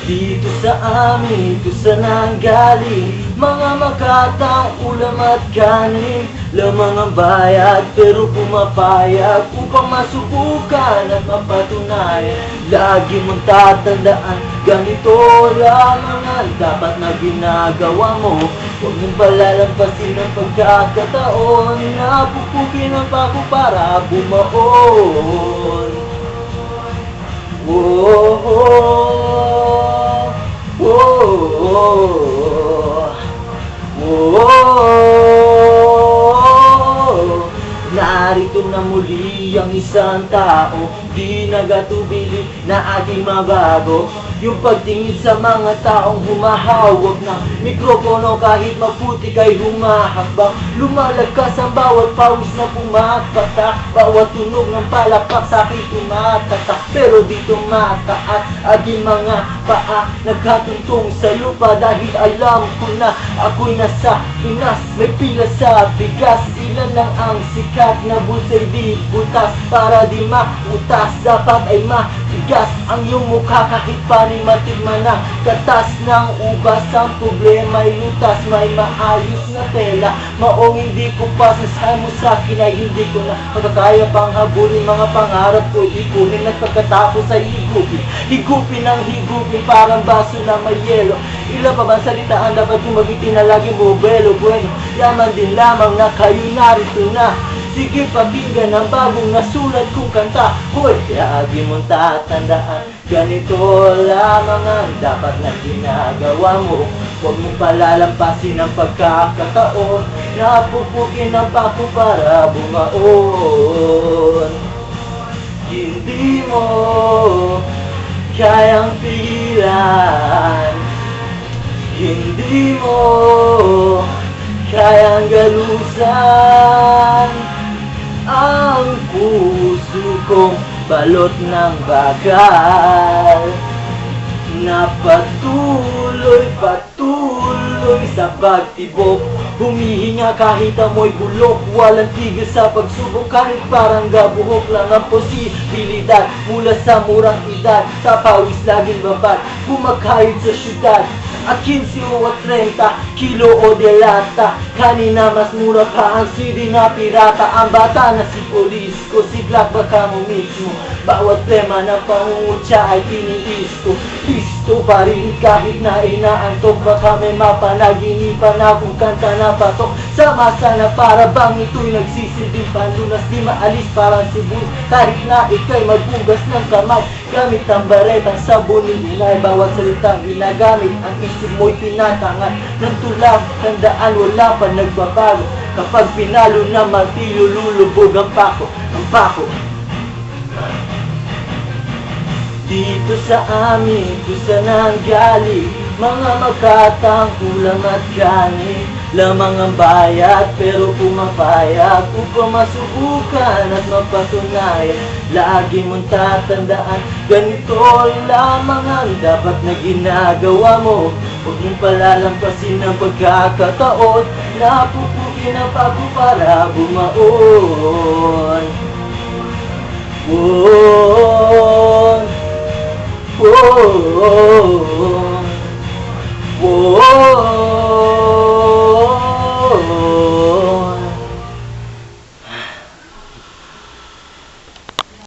Dito sa amin, kung saan ang galing mga makatang ulam at kanin. Lamang ang bayad pero pumapayag upang masubukan at mapatunayan. Lagi mong tatandaan, ganito lamang ang dapat na ginagawa mo. Huwag mong palalampasin ang pagkakataon na pupukin ang pako para bumaon. Whoa, narito na muli ang isang tao, di nagatubili na ating mabago. Yung pagtingin sa mga taong humahawak ng mikropono, kahit maputi kay humahakbang. Lumalagkas ang bawat pawis na pumapatak, bawat tunog ng palakpak sa akin tumatatak. Pero di tumataas aking mga paa, nagkatuntong sa lupa dahil alam ko na ako'y nasa Pinas. May pila sa bigas, ilan lang ang sikat na bulsa'y di butas. Para di mautas, dapat ay matigas ang iyong mukha kahit panimatigman na katas ng ubas. Ang problema ay lutas, may maayos na tela. Maong hindi ko pa sasahay mo sa'kin ay hindi ko na magkakaya pang habulin. Mga pangarap ko ikunin at pagkatapos ay higupin. Higupin ang higupin parang baso na may yelo. Ilan pa bang salita ang dapat kong magitin na laging bubelo? Bueno, yaman din lamang na kayo narito na. Sige, pakinggan ang bagong nasulat kong kanta. Hoy, lagi mong tatandaan, ganito lamang ang dapat na ginagawa mo. Huwag mong palalampasin ang pagkakataon na pupukin ang pako para bumaon. Hindi mo kayang pigilan, hindi mo kayang galusan ang puso kong balot ng bakal na patuloy sa pagtibok. Humihinga kahit amoy bulok, walang tigil sa pagsubok. Kahit parang gabuhok lang ang posibilidad mula sa murang edad, sa pawis laging babad, kumakahit sa syudad. At 15 o 30 kilo o delata, kanina mas mura pa ang CD na pirata. Ang bata na si Polis ko, si Black baka mo mismo. Bawat tema ng pangungutya ay tiniis ko. Pisto pa rin kahit na inaantok, baka may mapanaginipan akong kanta na patok. Sa masa na para bang ito'y nagsisilbing panlunas, di maalis parang sibuyas. Kahit na ika'y magbugas ng kamay gamit ang baretang sabunin nilay. Bawat salitang ginagamit, ang isip mo'y tinatangat ng tulak. Tandaan wala pa nagbabago, kapag pinalo na martilyo lulubog ang pako, ang pako. Dito sa amin, kung saan ang galing mga makatang ulam at kanin. Lamang ang bayad pero pumapayag upang masubukan at mapatunayan. Lagi mong tatandaan, ganito lamang ang dapat na ginagawa mo. Huwag mong palalampasin ang pagkakataon na pupukin ang pako para bumaon. Whoa, whoa, whoa, whoa.